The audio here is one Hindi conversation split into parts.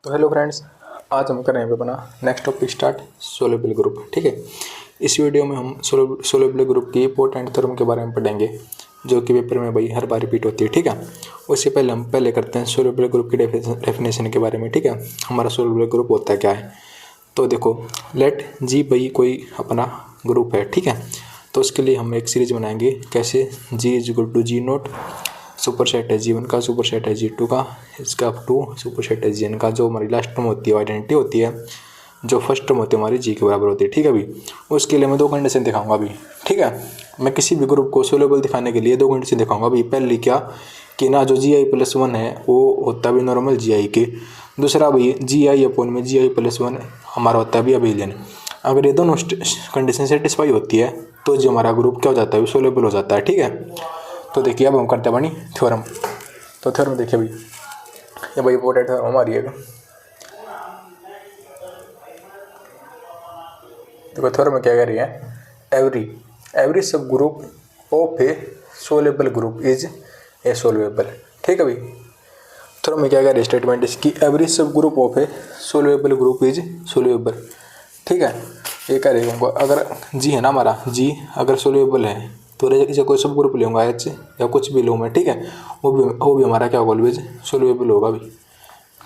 तो हेलो फ्रेंड्स, आज हम कर रहे हैं अपना next topic start soluble group. ठीक है, इस वीडियो में हम सोल्यूबल ग्रुप की इंपॉर्टेंट थ्योरम के बारे में पढ़ेंगे जो कि पेपर में भाई हर बार रिपीट होती है। ठीक है, उससे पहले हम करते हैं सोल्यूबल ग्रुप की डेफिनेशन के बारे में। ठीक है, हमारा सोल्यूबल ग्रुप होता है क्या है। तो देखो, लेट जी भाई कोई अपना ग्रुप है। ठीक है, तो उसके लिए हम एक सीरीज बनाएंगे। कैसे? G is equal to G naught, super set है G1 का, सुपर सेट है G2 का, इसका अप टू सुपर सेट है Gn का। जो हमारी लास्ट टर्म होती है आइडेंटिटी होती है, जो फर्स्ट टर्म होती है हमारी G के बराबर होती है। ठीक है, अभी उसके लिए मैं दो कंडीशन दिखाऊंगा अभी। ठीक है, मैं किसी भी ग्रुप को सोल्यूबल दिखाने के लिए दो कंडीशन दिखाऊंगा अभी। पहली क्या कि ना, जो Gi+1 है वो होता भी नॉर्मल Gi के। दूसरा भाई Gi अपॉन में Gi+1 हमारा होता है भी अबेलियन। अगर ये दोनों कंडीशन सेटिस्फाई होती है तो जो हमारा ग्रुप क्या हो जाता है, सोल्यूबल हो जाता है। ठीक है, तो देखिए अब हम करते हैं बनी थ्योरम। तो थ्योरम देखिए भाई, ये भाई इंपॉर्टेंट थ्योरम हमारी है। देखो थ्योरम में क्या कह रही है, एवरी सब group of A soluble group is a soluble. ठीक है भाई, थ्योरम में क्या कह रही है स्टेटमेंट इसकी, एवरी सब group of A soluble group is soluble. ठीक है, ये कह रही है हमको, अगर जी है ना हमारा, जी अगर सोल्यूबल है तो इसे कोई सब ग्रुप लूँगा एच या कुछ भी लूँ मैं। ठीक है, वो भी हमारा क्या होगा, ऑलवेज सोल्यूबल होगा भी।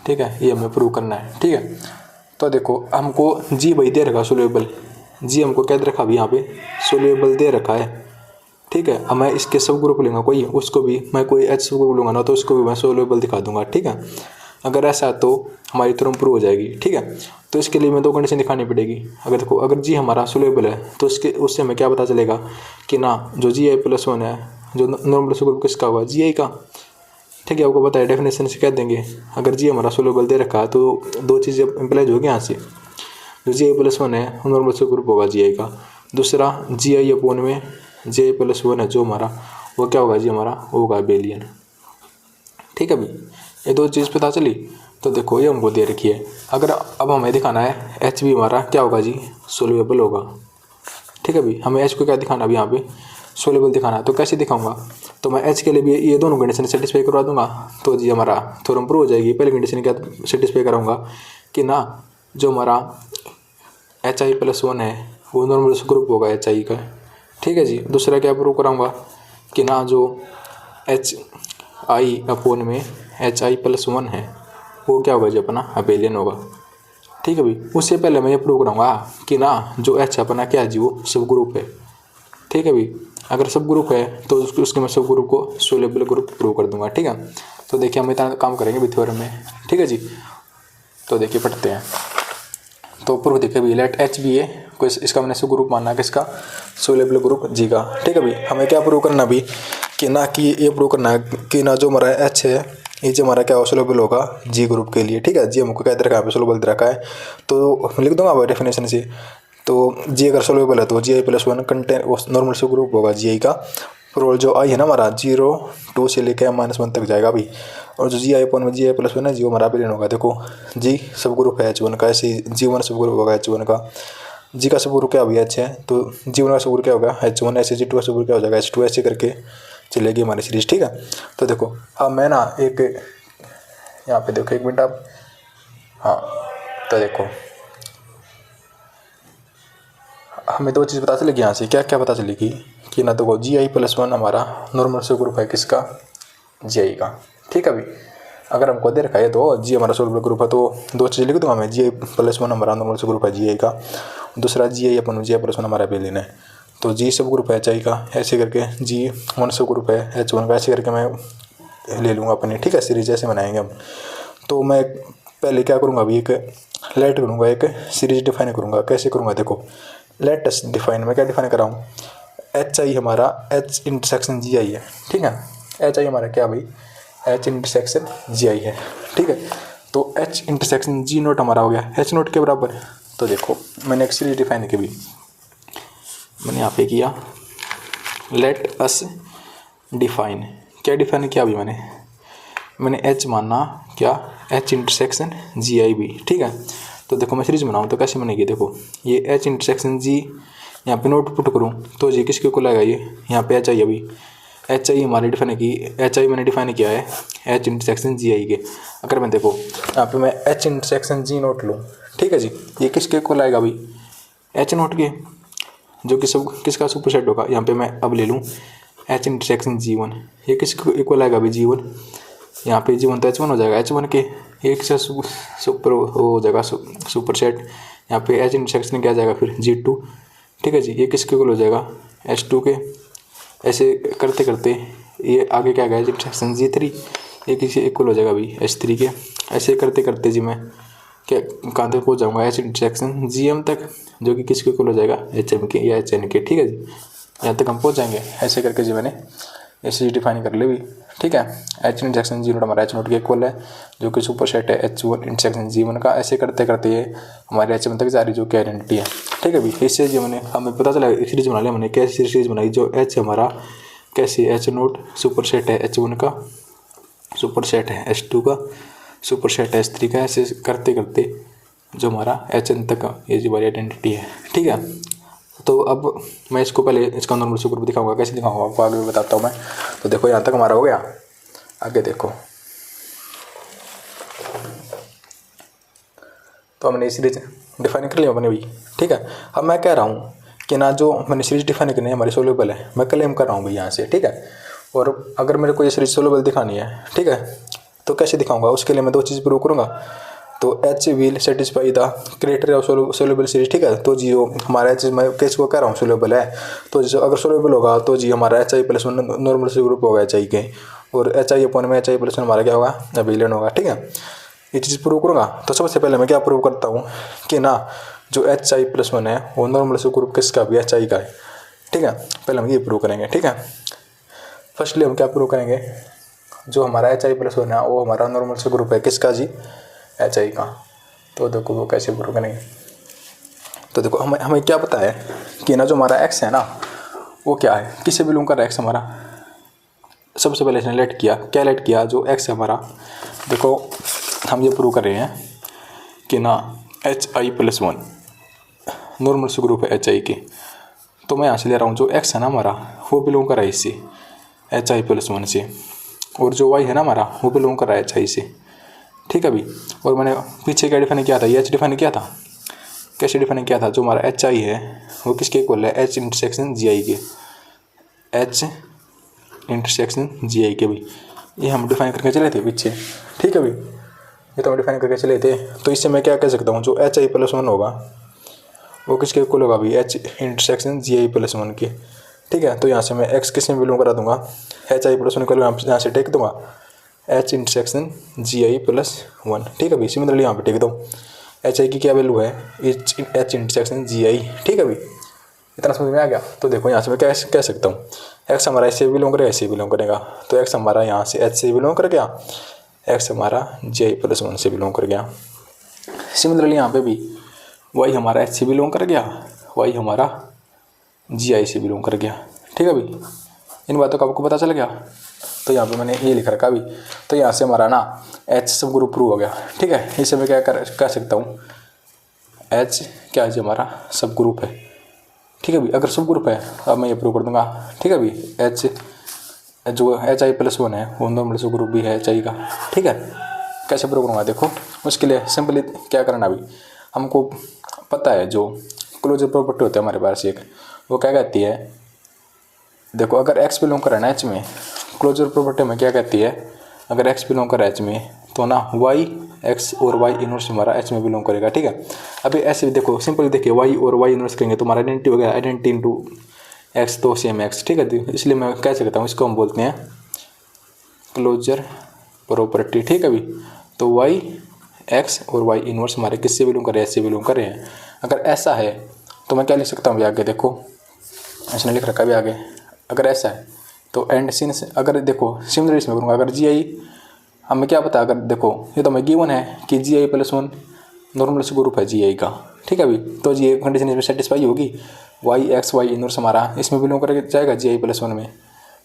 ठीक है, ये हमें प्रूव करना है। ठीक है, तो देखो हमको जी भाई दे रखा सोल्यूबल, जी हमको क्या दे रखा अभी यहाँ पे, सोल्यूबल दे रखा है। ठीक है, अब मैं इसके सब ग्रुप लूँगा कोई, उसको भी मैं कोई एच सब ग्रुप लूँगा ना, तो उसको भी मैं सोल्यूबल दिखा दूंगा। ठीक है, अगर ऐसा है तो हमारी थ्योरम प्रूव हो जाएगी। ठीक है, तो इसके लिए मैं दो कंडीशन दिखानी पड़ेगी। अगर देखो, अगर जी हमारा सोल्यूबल है तो उससे हमें क्या पता चलेगा कि ना, जो Gi+1 है, जो नॉर्मल ग्रुप किसका होगा, Gi का। ठीक है, आपको पता है डेफिनेशन से कह देंगे, अगर जी हमारा सोल्यूबल दे रखा है तो दो चीज़ें इम्प्लाइज होगी यहाँ से। जो Gi+1 है नॉर्मल ग्रुप होगा Gi का। दूसरा Gi अपॉन में Gi+1 है जो हमारा, वो क्या होगा, जी हमारा होगा अबेलियन। ठीक है भाई, ये दो चीज़ पता चली। तो देखो ये हमको दे रखी है, अगर अब हमें दिखाना है एच भी हमारा क्या होगा जी, सोल्यूबल होगा। ठीक है भाई, हमें एच को क्या दिखाना है यहाँ पे, सोल्यूबल दिखाना है। तो कैसे दिखाऊंगा, तो मैं एच के लिए भी ये दोनों कंडीशन सेटिस्फाई करवा दूंगा, तो जी हमारा थ्योरम प्रूव हो जाएगी। पहली कंडीशन क्या सेटिस्फाई कराऊंगा कि ना, जो हमारा Hi+1 है वो नॉर्मल ग्रुप होगा Hi का। ठीक है जी, दूसरा क्या प्रूव कराऊंगा कि ना, जो Hi अपॉन में Hi+1 है वो क्या होगा जी, अपना अबेलियन होगा। ठीक है भाई, उससे पहले मैं ये प्रूव कराऊंगा कि ना, जो H अपना क्या है जी, वो सब ग्रुप है। ठीक है भाई, अगर सब ग्रुप है तो उसके मैं सब ग्रुप को सोल्यूबल ग्रुप प्रूव कर दूंगा। ठीक है, तो देखिए हम इतना काम करेंगे थ्योरम में। ठीक है जी, तो देखिए पढ़ते हैं। तो प्रूफ देखिए भाई, लेट एच भी है कोई, इसका मैंने सब ग्रुप मानना है किसका, सोल्यूबल ग्रुप जी का। ठीक है भाई, हमें क्या प्रूव करना भी कि ना, कि ये प्रूव करना है कि ना, जो हमारा एच है ये जो हमारा क्या सोल्यूबल होगा जी ग्रुप के लिए। ठीक है, जी हमको क्या दे रखा है, सोल्यूबल दे रखा है, तो लिख दूंगा भाई डेफिनेशन से। तो जी अगर सोल्यूबल है तो Gi+1 कंटेन नॉर्मल सब ग्रुप होगा Gi का। और जो आई है ना हमारा 0 से लेकर -1 तक जाएगा भी। और जो Gi अपॉन में Gi+1 है जी, वो हमारा अबेलियन होगा। देखो जी सब ग्रुप है H1 का, ऐसे G1 सब ग्रुप होगा H1 का। जी का सब ग्रुप क्या होगा H है, तो G1 का सब ग्रुप क्या होगा H1, ऐसे G2 का सब ग्रुप क्या हो जाएगा H2, ऐसे करके चलेगी हमारी सीरीज। ठीक है, तो देखो अब मैं ना एक यहाँ पे देखो, एक मिनट आप, हाँ तो देखो हमें दो चीज़ पता चलेगी यहाँ से। क्या क्या पता चलेगी कि ना, देखो Gi+1 हमारा नॉर्मल सब ग्रुप है किसका, Gi का। ठीक है भाई, अगर हमको दे रखा है तो जी हमारा सोल्यूबल ग्रुप है, तो दो चीज़ लिख दूंगा मैं, Gi+1 हमारा नॉर्मल सब ग्रुप है Gi का। दूसरा Gi अपन Gi+1 हमारा अबेलियन है, तो जी सब ग्रुप है Hi का, ऐसे करके G1 सब ग्रुप है H1 का, ऐसे करके मैं ले लूँगा अपनी। ठीक है, सीरीज ऐसे बनाएंगे हम। तो मैं पहले क्या करूँगा अभी, एक लेट करूँगा, एक सीरीज डिफाइन करूँगा। कैसे करूँगा देखो, लेट अस डिफाइन, मैं क्या डिफाइन कर रहा हूँ, Hi हमारा H इंटरसेक्शन Gi है। ठीक है, Hi हमारा क्या भाई, H इंटरसेक्शन Gi है। ठीक है, तो H इंटरसेक्शन G नोट हमारा हो गया H नोट के बराबर। तो देखो मैंने एक सीरीज डिफाइन की भी, मैंने यहाँ पे किया लेट अस डिफाइन। क्या डिफाइन किया अभी मैंने H मानना क्या, H इंटरसेक्शन Gi भी। ठीक है, तो देखो मैं सीरीज बनाऊँ तो कैसे बनेगी, देखो ये H इंटरसेक्शन G यहाँ पे नोट पुट करूँ तो जी किसके को लगेगा, ये यहाँ पे H आई अभी एच आई हमारे डिफाइन की, एच आई मैंने डिफाइन किया है एच इंटरसेक्शन जी आई के। अगर मैं देखो यहाँ पे मैं एच इंटरसेक्शन जी नोट लूँ, ठीक है जी, ये किसके इक्वल आएगा भाई, एच नोट के, जो कि सब किसका सुपरसेट होगा। यहाँ पे मैं अब ले लूँ एच इंटरसेक्शन जी वन, ये किसके इक्वल आएगा भाई, जी वन। यहाँ पे जी वन तो एच वन हो जाएगा, एच वन के ये किसका सुपर हो जाएगा सुपरसेट। यहाँ पे एच इंटरसेक्शन क्या आ जाएगा फिर, जी टू, ठीक है जी, ये किसके इक्वल हो जाएगा, एच टू के। ऐसे करते करते ये आगे क्या गया, इंटरसेक्शन जी थ्री, ये किसी इक्वल हो जाएगा भाई एच थ्री के। ऐसे करते करते जी मैं क्या कहाँ तक पहुँच जाऊँगा, एच इंटरसेक्शन जी एम तक, जो कि किसके इक्वल हो जाएगा, एच एम के या एच एन के, ठीक है जी, यहाँ तक हम पहुँच जाएंगे। ऐसे करके जी मैंने ऐसे डिफाइन कर ली भी, ठीक है। एच इंटरसेक्शन जी नोट हमारा एच नोट के इक्वल है, जो कि सुपर सेट है एच वन इंटरसेक्शन जी वन का। ऐसे करते करते ये हमारे एच एम तक जा रही, जो कि आइडेंटिटी है, ठीक है भाई। इससे जो मैंने हमें पता चला सीरीज बना लिया, मैंने कैसी सीरीज बनाई, जो एच हमारा कैसे एच नोट सुपर सेट है एच वन का, सुपर सेट है एच टू का, सुपर सेट है एच थ्री का। ऐसे करते करते जो हमारा एच एन तक ये जो हमारी आइडेंटिटी है, ठीक है। तो अब मैं इसको पहले इसका नॉर्मल सुपर ग्रुप दिखाऊंगा, कैसे दिखाऊंगा आपको आगे भी बताता हूँ मैं। तो देखो यहाँ तक हमारा हो गया, आगे देखो। तो हमने सीरीज डिफाइन कर लिया अपने भी, ठीक है। अब मैं कह रहा हूँ कि ना जो मैंने सीरीज डिफाइन करनी है हमारी सोल्यूबल है, मैं क्लेम कर रहा हूँ भाई यहाँ से, ठीक है। और अगर मेरे को ये सीरीज सोल्यूबल दिखानी है, ठीक है, तो कैसे दिखाऊंगा, उसके लिए मैं दो चीज़ प्रूव करूँगा। तो H will satisfy the criteria of soluble series, ठीक है। तो जी वो हमारा एच, मैं केस को कह रहा हूँ सोल्यूबल है, तो जी अगर सोल्यूबल होगा तो जी हमारा H I plus one normal से ग्रुप होगा एच आई के, और एच आई अपॉन में एच आई प्लस वन हमारा क्या होगा, अभिलन होगा, ठीक है। ये चीज़ प्रूव करूँगा। तो सबसे पहले मैं क्या प्रूव करता हूँ कि ना जो एच आई प्लस वन है वो नॉर्मल से ग्रुप किसका भी, एच आई का है, ठीक है। पहले हम ये प्रूव करेंगे, ठीक है। फर्स्टली हम क्या प्रूव करेंगे, जो हमारा एच आई प्लस वन है वो हमारा नॉर्मल से ग्रुप है किसका जी, एच आई का। तो देखो वो कैसे प्रूव करेंगे। तो देखो हमें क्या पता है कि ना जो हमारा एक्स है ना वो क्या है, किससे बिलोंग कर रहा है एक्स हमारा। सबसे पहले इसने लेट किया, क्या लेट किया, जो एक्स है हमारा, देखो हम ये प्रूव कर रहे हैं कि ना H I plus one normal से ग्रुप है एच आई के। तो मैं यहाँ से ले रहा हूँ जो एक्स है ना हमारा वो बिलोंग कर रहा है इससे, एच आई प्लस वन से, और जो वाई है ना हमारा वो बिलोंग कर रहा है एच आई से, ठीक है भाई। और मैंने पीछे क्या डिफाइन किया था, ये एच डिफाइन किया था, कैसे डिफाइन किया था, जो हमारा एच आई है वो किसके इक्वल है, एच इंटरसेक्शन जी आई के, एच इंटरसेक्शन जी आई के भाई। ये हम डिफाइन करके चले थे पीछे, ठीक है भाई, ये तो हम डिफाइन करके चले थे। तो इससे मैं क्या कह सकता हूँ, जो एच आई प्लस वन होगा वो किसके इक्वल होगा भाई, एच इंटरसेक्शन जी आई प्लस वन के, ठीक है। तो यहाँ से मैं एक्स किस में बिलोंग करा दूंगा, एच आई प्लस वन को यहाँ से टेक दूंगा एच इंटरसेक्शन जी आई प्लस वन, ठीक है भाई। सिमिलरली यहाँ पे टेक दो, एच आई की क्या वैल्यू है, एच इंटरसेक्शन जी आई, ठीक है भाई। इतना समझ में आ गया। तो देखो यहाँ से मैं क्या कह सकता हूँ, एक्स हमारा ऐसे बिलोंग करेगा, ऐसे बिलोंग करेगा, तो एक्स हमारा यहाँ से एच से बिलोंग कर गया, एक्स हमारा जी आई प्लस वन से बिलोंग कर गया। सिमिलरली यहाँ पे भी वाई हमारा एच से बिलोंग कर गया, वाई हमारा जी आई से बिलोंग कर गया, ठीक है भाई। इन बातों का आपको पता चल गया। तो यहाँ पे मैंने ये लिख रखा भी। तो यहाँ से हमारा ना एच सब ग्रुप प्रूव हो गया, ठीक है। इससे मैं क्या कह सकता हूँ, एच क्या है जी हमारा सब ग्रुप है, ठीक है भाई। अगर सब ग्रुप है अब मैं ये प्रूव कर दूंगा, ठीक है भाई। एच जो एच आई प्लस वन है वो नॉर्मल सब ग्रुप भी है एच आई का, ठीक है। कैसे प्रूव करूँगा, देखो उसके लिए सिंपली क्या करना, अभी हमको पता है जो क्लोजर प्रॉपर्टी होती है हमारे पास एक, वो क्या कहती है, देखो अगर एक्स बिलोंग कर रहा है ना एच में, क्लोजर प्रॉपर्टी में क्या कहती है, अगर एक्स बिलोंग कर रहा है एच में तो ना वाई एक्स और वाई इनवर्स हमारा एच में बिलोंग करेगा, ठीक है। अभी ऐसे भी देखो सिंपली देखिए, वाई और वाई इनवर्स करेंगे तो हमारा आइडेंटिटी हो गया, आइडेंटिटी इनटू एक्स तो सेम एक्स, ठीक है। तो इसलिए मैं कह सकता हूँ इसको हम बोलते हैं क्लोजर प्रॉपर्टी, ठीक है अभी। तो वाई एक्स और वाई इनवर्स हमारे किससे बिलोंग कर रहे हैं, एच से बिलोंग कर रहे हैं। अगर ऐसा है तो मैं क्या लिख सकता हूँ भी आगे, देखो इसने लिख रखा भी आगे, अगर ऐसा है तो एंड सिंस, अगर देखो सिमिलर इसमें करूँगा, अगर जी आई हमें क्या पता, अगर देखो ये तो हमें गिवन है कि जी आई प्लस वन नॉर्मल से ग्रुप है जी आई का, ठीक है अभी। तो जी कंडीशन इसमें सेटिस्फाई होगी, वाई एक्स वाई इनवर्स हमारा इसमें बिलोंग करके जाएगा जी आई प्लस वन में,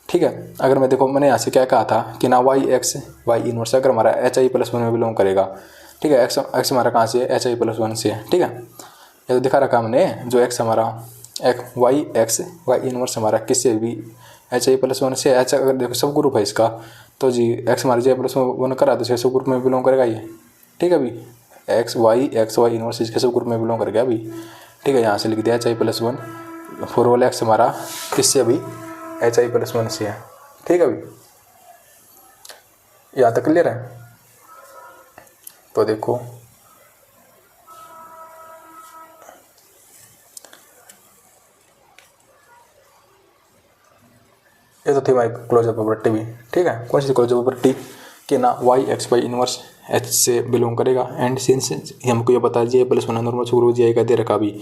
ठीक है। अगर मैं देखो मैंने यहाँ से क्या कहा था कि ना वाई एक्स वाई इनवर्स अगर हमारा एच आई प्लस वन में बिलोंग करेगा, ठीक है। एक्स हमारा कहाँ से है, एच आई प्लस वन से है, ठीक है। ये तो दिखा रखा हमने, जो एक्स हमारा वाई एक्स वाई इनवर्स हमारा किससे भी एच आई प्लस वन से एच, अगर देखो सब ग्रुप है इसका, तो जी एक्स हमारे जे प्लस वन करा तो सब ग्रुप में बिलोंग करेगा ये। ठीक है अभी एक्स वाई इनवर्स इसके सब ग्रुप में बिलोंग कर गया अभी। ठीक है, यहाँ से लिख दिया H I plus one, four वाला एक्स हमारा किससे अभी एच आई प्लस वन से है। ठीक है अभी यहाँ तक क्लियर है। तो देखो ये तो थी हमारी क्लोजर प्रॉपर्टी भी। ठीक है, कौन सी क्लोजर प्रॉपर्टी कि ना Y X Y inverse H से बिलोंग करेगा। एंड सिंस हमको ये पता है J plus one normal subgroup G I का दे रखा अभी,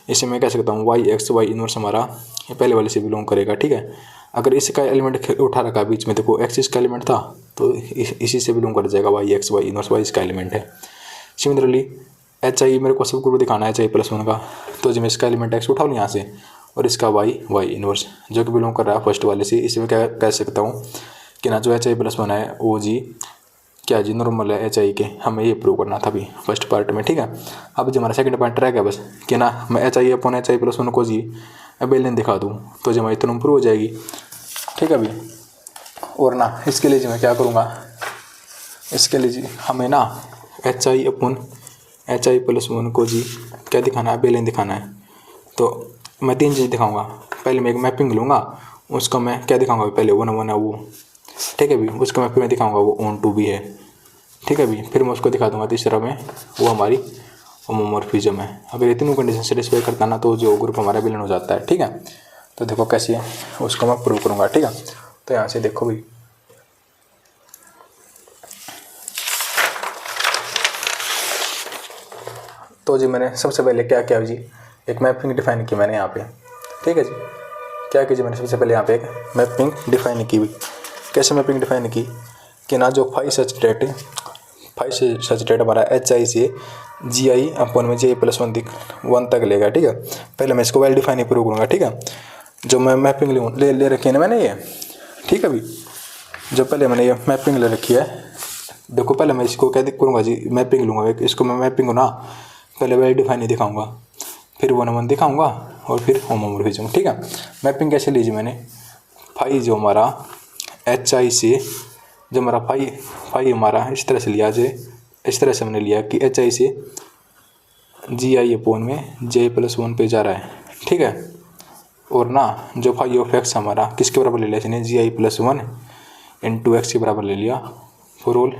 इसे मैं कह सकता हूँ वाई एक्स वाई इनवर्स हमारा ये पहले वाले से बिलोंग करेगा। ठीक है, अगर इसका एलिमेंट उठा रखा बीच में, देखो एक्स इसका एलिमेंट था तो इसी से बिलोंग कर जाएगा Y X Y inverse, Y इसका एलिमेंट है। सिमिलरली एच आई मेरे को सब ग्रुप दिखाना है एच आई प्लस वन का, तो जब मैं इसका एलिमेंट एक्स उठा लूँ यहाँ से और इसका वाई वाई इनवर्स जो कि बिलोंग कर रहा है फर्स्ट वाले से, इसमें क्या कह सकता हूँ कि ना जो एच आई प्लस वन है वो जी क्या जी नॉर्मल है एच आई के, हमें ये प्रूव करना था अभी फर्स्ट पार्ट में। ठीक है, अब जो हमारा सेकंड पॉइंट रह गया बस कि ना मैं H I upon H I plus one को जी एबेलियन दिखा दूँ तो जो हमारी तुरंत प्रूव हो जाएगी। ठीक है अभी, और ना इसके लिए जी मैं क्या करूँगा, इसके लिए जी हमें ना H I upon H I plus one को जी क्या दिखाना है, एबेलियन दिखाना है। तो मैं तीन चीज़ दिखाऊंगा, पहले मैं एक मैपिंग लूँगा, उसको मैं क्या दिखाऊंगा पहले वन वन है वो। ठीक है अभी उसको मैं फिर दिखाऊंगा वो ऑन टू भी है। ठीक है अभी फिर मैं उसको दिखा दूंगा तीसरा में वो हमारी होमोमॉर्फिज्म है। अगर ये तीनों कंडीशन सेटिस्फाई करता ना तो जो ग्रुप हमारा विलन हो जाता है। ठीक है, तो देखो कैसी है उसको मैं प्रूव करूँगा। ठीक है, तो यहाँ से देखो भाई तो जी मैंने सबसे पहले क्या किया जी, एक मैपिंग डिफाइन की मैंने यहाँ पे। ठीक है जी, क्या कीजिए मैंने सबसे पहले यहाँ पे एक मैपिंग डिफाइन की हुई। कैसे मैपिंग डिफाइन की कि ना जो फाइव सच डेट हमारा एच आई से जी आई अपन में जे प्लस वन तक लेगा। ठीक है, पहले मैं इसको वेल डिफाइन ही प्रूव करूँगा। ठीक है, जो मैं मैपिंग ले रखी है ना मैंने ये। ठीक है अभी जो पहले मैंने ये मैपिंग ले रखी है, देखो पहले मैं इसको क्या करूँगा जी मैपिंग लूँगा, इसको मैं मैपिंग ना पहले वेल डिफाइन ही दिखाऊँगा, फिर वन वन दिखाऊंगा और फिर होमोमॉर्फिज्म। ठीक है, मैपिंग कैसे लीजिए मैंने फाई जो हमारा एच आई से जो हमारा फाई हमारा इस तरह से लिया जे, इस तरह से हमने लिया कि एच आई से जी आई अपोन में जे प्लस वन पे जा रहा है। ठीक है, और ना जो फाई ऑफ एक्स हमारा किसके बराबर ले लिया इसने जी आई प्लस वन इंटू एक्स के बराबर ले लिया फॉर ऑल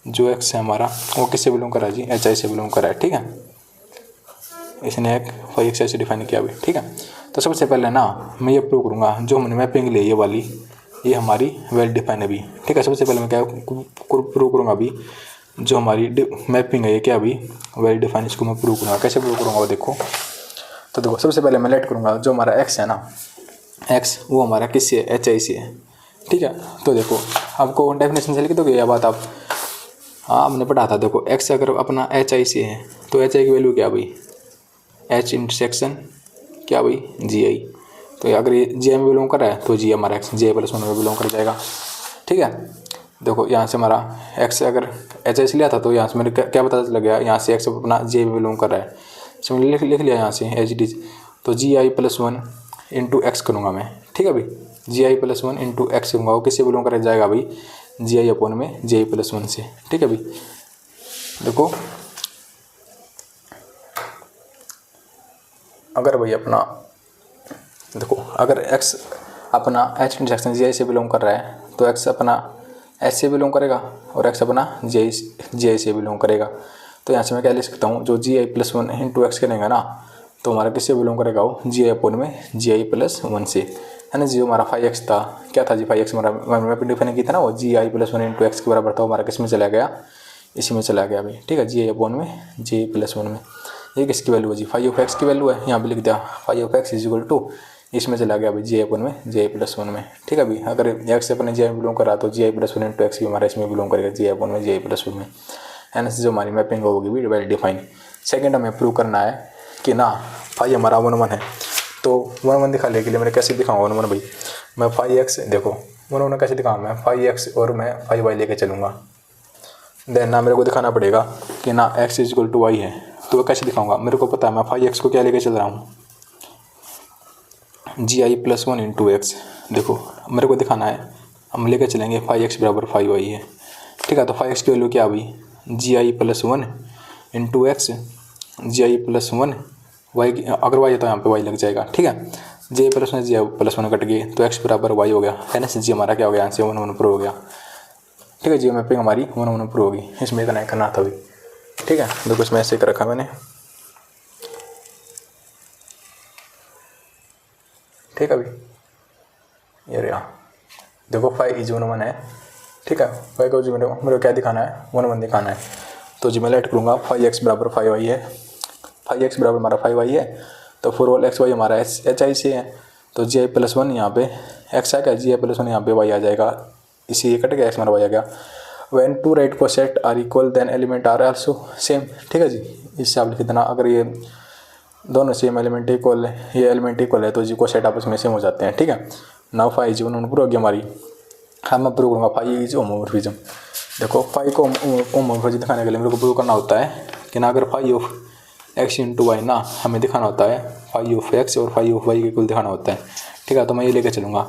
जो एक्स है हमारा वो किससे बिलोंग कर रहा है जी एच आई से बिलोंग कर रहा है। ठीक है, इसने एक फाइव एक्स ऐसे डिफाइन किया अभी। ठीक है, तो सबसे पहले ना मैं ये प्रूव करूँगा जो हमने मैपिंग ली ये वाली ये हमारी वेल डिफाइन है अभी। ठीक है, सबसे पहले मैं क्या प्रूव करूँगा अभी जो हमारी मैपिंग है ये क्या अभी वेल डिफाइन, इसको मैं प्रूव करूँगा। कैसे प्रूव करूँगा वो देखो, तो देखो सबसे पहले मैं लेट करूँगा जो हमारा एक्स है ना, एक्स वो हमारा किससे है एच आई से है। ठीक है, तो देखो आपको डेफिनेशन से लिख दोगे यह बात आप, हाँ हमने पढ़ा था। देखो एक्स अगर अपना एच आई से है तो एच आई की वैल्यू क्या भाई एच इंटरसेक्शन क्या भाई जी आई, तो अगर ये जी आई में बिलोंग कर रहा है तो जी हमारा एक्स जी आई प्लस वन में बिलोंग कर जाएगा। ठीक है, देखो यहाँ से हमारा एक्स अगर एच आई से लिया था तो यहाँ से मेरे क्या पता लग गया, यहाँ से एक्स अपना जी आई में बिलोंग कर रहा है, सो मैंने लिख लिया यहाँ से एच डी, तो जी आई प्लस वन इंटू एक्स करूँगा मैं। ठीक है भाई, जी आई प्लस वन इंटू एक्स करूँगा, वो किससे बिलोंग कर जाएगा भाई जी आई अपोन में जी आई प्लस वन से। ठीक है भाई, देखो अगर भाई अपना देखो अगर x अपना एच इंटरसेक्शन जी आई से बिलोंग कर रहा है तो x अपना एच से बिलोंग करेगा और x अपना जी आई से बिलोंग करेगा। तो यहाँ से मैं क्या लिख सकता हूँ जो जी आई प्लस वन इंटू एक्स करेंगे ना तो हमारा किससे बिलोंग करेगा वो जी आई अपोन में जी आई प्लस वन से, है ना। जी हमारा फाइव एक्स था क्या था जी फाइव एक्स हमारा मैपिंग डिफाइन की था ना वो जी आई प्लस वन इंटू एक्स के बराबर था, हमारा किस में चला गया इसी में चला गया भाई। ठीक है, जी आई अपोन में जी आई प्लस वन में, ये किसकी वैल्यू है जी फाइव ऑफ एक्स की वैल्यू है, यहाँ पे लिख दिया five of X is equal to इसमें चला गया भाई जी आई अपन में जी आई प्लस वन में। ठीक है भाई, अगर एक्स अपने जी आई बिलोंग करा तो जी आई प्लस वन इंटू एक्स भी हमारा इसमें बिलोंग करेगा जी आई अपन में जी आई प्लस वन में, एंड जो हमारी मैपिंग होगी भी वेल डिफाइन। सेकंड हमें प्रूव करना है कि ना फाइव हमारा वन वन है, तो वन वन दिखाने के लिए मैंने कैसे दिखाऊंगा वन वन भाई, मैं फाइव एक्स देखो वन वन कैसे दिखाऊँ मैं फाइव एक्स और मैं फाइव वाई लेके चलूँगा, देन ना मेरे को दिखाना पड़ेगा कि ना X is equal to Y है, तो वो कैसे दिखाऊंगा मेरे को पता है मैं फाइव एक्स को क्या लेके चल रहा हूँ जी आई प्लस वन इंटू एक्स, देखो मेरे को दिखाना है, हम लेकर चलेंगे 5x बराबर 5y है, ठीक है। तो 5x की वैल्यू क्या हुई, gi+1 into X, gi+1 Y, अगर वाई है तो यहाँ पे वाई लग जाएगा, ठीक है। ji+1 ji+1 कट गए तो x बराबर वाई हो गया, है ना। जी हमारा क्या हो गया, आंसर 1 प्रो हो गया, ठीक है। जी मैपिंग हमारी 1 प्रो होगी, इसमें इतना करना था अभी, ठीक है। देखो इसमें ऐसे कर रखा मैंने, ठीक है। अभी ये रहा, देखो 5 है, ठीक है। 5 को जी मेरे को क्या दिखाना है, 1 दिखाना है। तो जी मैं लेट करूँगा 5x बराबर 5y है, 5x बराबर हमारा 5y है, तो 4 एक्स वाई हमारा HI से है, तो gi+1 यहाँ पे x आ गया, gi+1 यहाँ पे y आ जाएगा, इसी ये कट गया, x हमारा y आ गया। When to write coset are equal then element are also same, ठीक है जी। इससे आप लिख देना, अगर ये दोनों सेम एलिमेंट इक्वल है, ये एलिमेंट इक्वल है, तो जी कोसेट आपस में सेम हो जाते हैं, ठीक है। नाउ 5 जी 1 प्रूव होगी हमारी, हाँ मैं प्रूव करूँगा 5 इज होमोमॉर्फिज्म। देखो 5 को होमोमॉर्फिज्म दिखाने के लिए मेरे को प्रूव करना होता है कि ना, अगर 5 ऑफ x इंटू वाई ना, हमें दिखाना होता है 5 ऑफ x और 5 ऑफ y के इक्वल दिखाना होता है, ठीक है। तो मैं ये लेके चलूँगा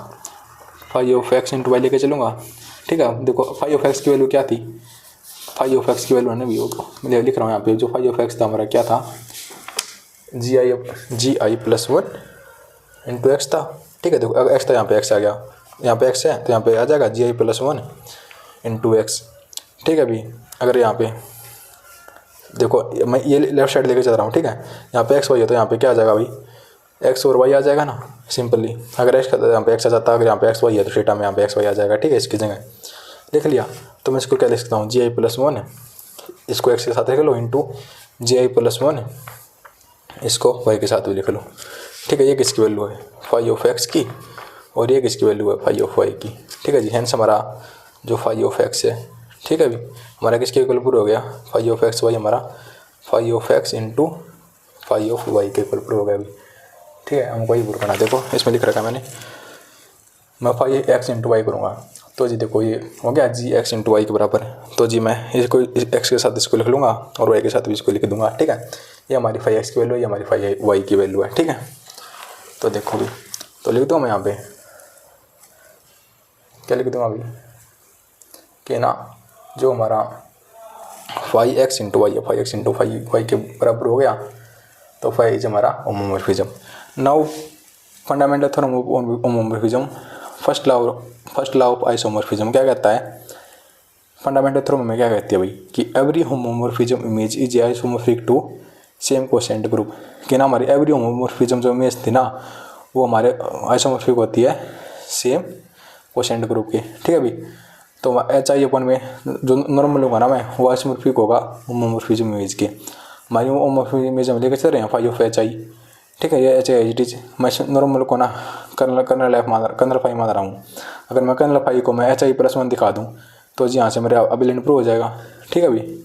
5 ऑफ x इंटू वाई लेके चलूँगा, ठीक है। देखो 5 ऑफ x की वैल्यू क्या थी, 5 ऑफ x की वैल्यू है मैं लिख रहा हूँ यहाँ पे, जो 5 ऑफ x था हमारा क्या था, gi+1 इंटू एक्स था, ठीक है। देखो अगर x था, यहाँ पे x आ गया, यहाँ पे x है तो यहाँ पे आ जाएगा gi+1 इंटू एक्स, ठीक है। अभी अगर यहाँ पे देखो मैं ये लेफ्ट साइड लेके चल रहा हूँ, ठीक है। यहाँ पे x y है तो यहाँ पे क्या आ जाएगा भाई, x और y आ जाएगा ना सिंपली। अगर x का यहाँ पे x आ जाता है, अगर यहाँ पे x y है तो थीटा में यहाँ पे x y आ जाएगा, ठीक है। इसकी जगह लिख लिया, तो मैं इसको क्या लिख सकता हूँ, gi+1 इसको x के साथ लिख लो इंटू gi+1 इसको y के साथ भी लिख लो, ठीक है। ये किसकी वैल्यू है, 5 ऑफ x की, और ये किसकी वैल्यू है, 5 ऑफ y की, ठीक है जी। हैंस हमारा जो 5 ऑफ x है, ठीक है। अभी हमारा किसके इक्वल पूरा हो गया, 5 ऑफ x y हमारा 5 of x into 5 of y के इक्वल पूरा हो गया अभी, ठीक है। हमको ये पूरा करना, देखो इसमें लिख रखा मैंने, मैं 5x इंटू वाई करूँगा, तो जी देखो ये हो गया g(x इंटू वाई के बराबर, तो जी मैं इसको x के साथ इसको लिख लूँगा और y के साथ भी इसको लिख दूँगा, ठीक है। ये हमारी 5x की वैल्यू है, ये हमारी 5y की वैल्यू है, ठीक है। तो देखो भी, तो लिख दूँगा मैं यहाँ पे क्या लिख दूँगा अभी कि ना, जो हमारा 5x इंटू वाई है, 5x इंटू 5y के बराबर हो गया, तो 5 इज हमारा homomorphism. Now fundamental theorem of homomorphism, first law of isomorphism क्या कहता है, फंडामेंटल थ्योरम में क्या कहती है भाई कि every homomorphism image is isomorphic to same quotient group, कि ना हमारी एवरी होमोमॉर्फिज्म जो इमेज थी ना, वो हमारे आइसोमॉर्फिक होती है सेम कोसेंट ग्रुप की, ठीक है भाई। तो HI अपन में जो नॉर्मल होगा ना मैं, वो आइसोमॉर्फिक होगा होमोमॉर्फिज्म इमेज के। हमारी होमोमॉर्फिज्म इमेज हम लेकर चल रहे हैं 5 ऑफ HI, ठीक है। ये HI इट इज, मैं नॉर्मल को ना कर्नल फाई मान रहा हूँ। अगर मैं कर्नल फाई को मैं HI+1 दिखा दूँ तो जी यहाँ से मेरा एबिलिटी प्रूव हो जाएगा, ठीक है भाई।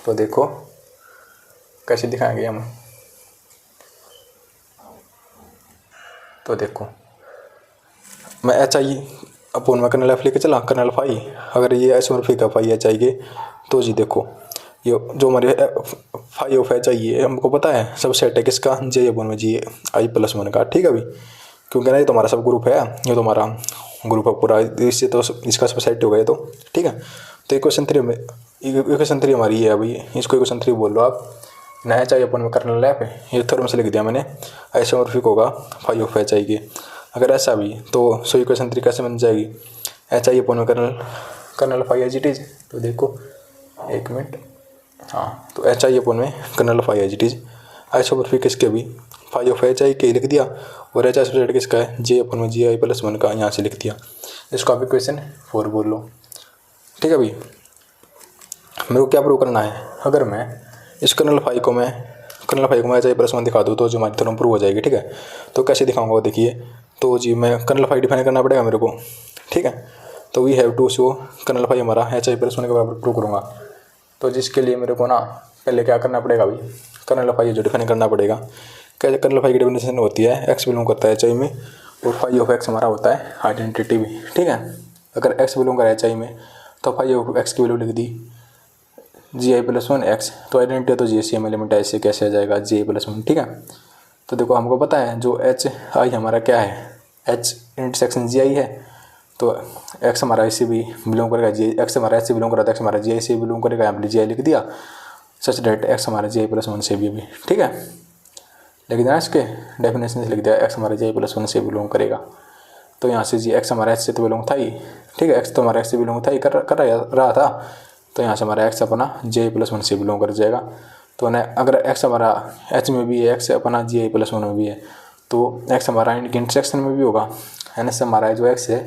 तो देखो कैसे दिखाएंगे हम, तो देखो मैं HI अपन में कर्नल F लेके चला, कर्नल फाई, अगर ये आइसोमॉर्फिक है फाई HI के, तो जी देखो ये जो हमारे 5 ऑफ HI है, हमको पता है सब सेट है किसका, ji+1 का, ठीक है भाई। क्योंकि ना ये तो हमारा सब ग्रुप है, ये तो हमारा ग्रुप है पूरा, इससे तो इसका सब सेट हो गया, तो ठीक है। तो इक्वेशन 3 हमारी ये है भाई, इसको इक्वेशन 3 बोल लो आप ना। HI अपन में कर्नल F है, ये थ्योरम से लिख दिया मैंने, आइसोमॉर्फिक होगा 5 ऑफ HI के। अगर ऐसा भी तो सो इक्वेशन 3 कैसे बन जाएगी, HI अपन में kernel phi as it is, तो देखो एक मिनट, हाँ तो HI अपन में kernel phi as it is, isomorphic किसके भी 5 ऑफ HI के लिख दिया, और HI सेट किसका है J अपन में gi+1 का, यहाँ से लिख दिया। इसको आप इक्वेशन 4 बोल लो, ठीक है भाई। मेरे को क्या प्रूव करना है, अगर मैं इस कर्नल फाई को मैं HI+1 दिखा दूँ तो जो हमारी थ्योरम प्रूव हो जाएगी, ठीक है। तो कैसे दिखाऊंगा वो देखिए, तो जी मैं कर्नल फाई डिफाइन करना पड़ेगा मेरे को, ठीक है। तो we have to show kernel phi हमारा HI+1 के बराबर प्रूव करूँगा, तो जिसके लिए मेरे को ना पहले क्या करना पड़ेगा भाई, कर्नल फाई जो डिफाइन करना पड़ेगा। क्या कर्नल फाई की डिफिनेशन होती है, x बिलोंग करता है HI में, और 5 ऑफ x हमारा होता है आइडेंटिटी भी, ठीक है। अगर x बिलोंग कर HI में तो 5 ऑफ x की वैल्यू लिख दी gi+1 x, तो आइडेंटिटी है तो GCM एलिमेंट है, इससे कैसे आ जाएगा gi+1, ठीक है। तो देखो हमको पता है जो HI हमारा क्या है, इंटरसेक्शन जी आई है, तो एक्स हमारा इससे भी बिलोंग करेगा, जी एक्स हमारा एच से बिलोंग कर रहा था, एक्स हमारा जी आई से बिलोंग करेगा, यहाँ पर जी आई लिख दिया, सच डेट एक्स हमारा जी आई प्लस वन से भी, ठीक है, लिख देना इसके डेफिनेशन से लिख दिया, एक्स हमारा जी आई प्लस वन से बिलोंग करेगा। तो यहाँ से जी एक्स हमारा एच से तो बिलोंग था ही, ठीक है, एक्स तो हमारा एक्स से बिलोंग था ही, कर रहा था, तो यहाँ से हमारा एक्स अपना जी आई प्लस वन से बिलोंग कर जाएगा। तो ना अगर एक्स हमारा एच में भी है, एक्स अपना जी आई प्लस वन में भी है, तो एक्स हमारा इनके इंटरसेक्शन में भी होगा, है ना, से हमारा जो एक्स है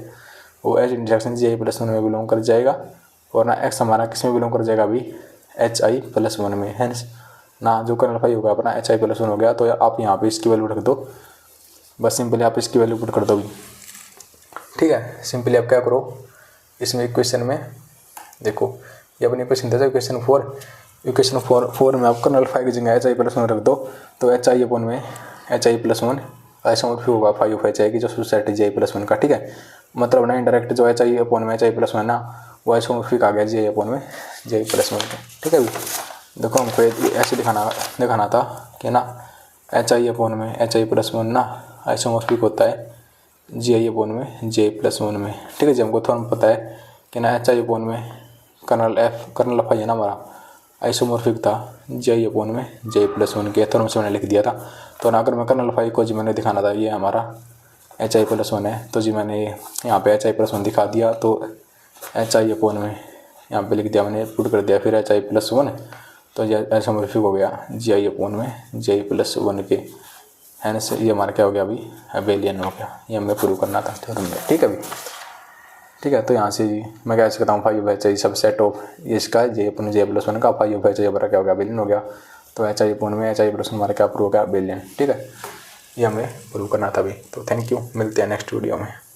वो एच इंटरसेक्शन जी आई प्लस वन में बिलोंग कर जाएगा, और ना एक्स हमारा किस में बिलोंग कर जाएगा अभी, एच आई प्लस वन में, है ना, जो कर्नल फाई होगा अपना एच आई प्लस वन हो गया। तो आप यहाँ पे इसकी वैल्यू रख दो, बस सिंपली आप इसकी वैल्यू पुट कर दो भी, ठीक है। सिंपली आप क्या करो, इसमें इक्वेशन में देखो, ये अपनी इक्वेशन था इक्वेशन 4, इक्वेशन 4 में आप कर्नल फाई की जगह एच आई प्लस वन रख दो, तो एच आई अपॉन में H I plus one isomorphic होगा फाई ऑफ एच आई की, जो सबसेट जी आई प्लस वन का, ठीक है, मतलब ना इनडायरेक्ट जो एच आई अपॉन में एच आई प्लस वन ना, वो आइसोमॉर्फिक आ गया जी आई अपॉन में जी आई प्लस वन का, ठीक है। देखो हमको ऐसे दिखाना था कि ना एच आई अपॉन में एच आई प्लस वन ना आइसोमॉर्फिक होता है जी आई अपॉन में जी आई प्लस वन में, ठीक है जी। हमको थोड़ा पता है कि ना एच आई अपॉन में कर्नल एफ आई है ना हमारा आइसोमॉर्फिक था जी आई अपॉन में जी आई प्लस वन के, थोड़ा से मैंने लिख दिया था। तो ना अगर मैं कर्नल फाई को जी मैंने दिखाना था ये हमारा एच आई प्लस वन है, तो जी मैंने यहाँ पे एच आई प्लस वन दिखा दिया, तो एच आई अपॉन में यहाँ पे लिख दिया मैंने, पुट कर दिया, फिर एच आई प्लस वन, तो ये आइसोमॉर्फिक हो गया जी आई अपॉन में जी आई प्लस वन के, है ना, ये हमारा क्या हो गया अभी अबेलियन हो गया, ये हमें प्रूव करना था थ्योरम में, ठीक है अभी, ठीक है। तो यहाँ से मैं क्या कहता हूँ फाइव एच आई सब सेट ऑफ इसका जे अपन जे प्लस वन का फाइव एच आई हमारा क्या हो गया बिलियन हो गया, तो एच आई अपॉन में एच आई प्लस वन हमारा क्या प्रूव हो गया बिलियन, ठीक है, ये हमें प्रूव करना था अभी। तो थैंक यू, मिलते हैं नेक्स्ट वीडियो में।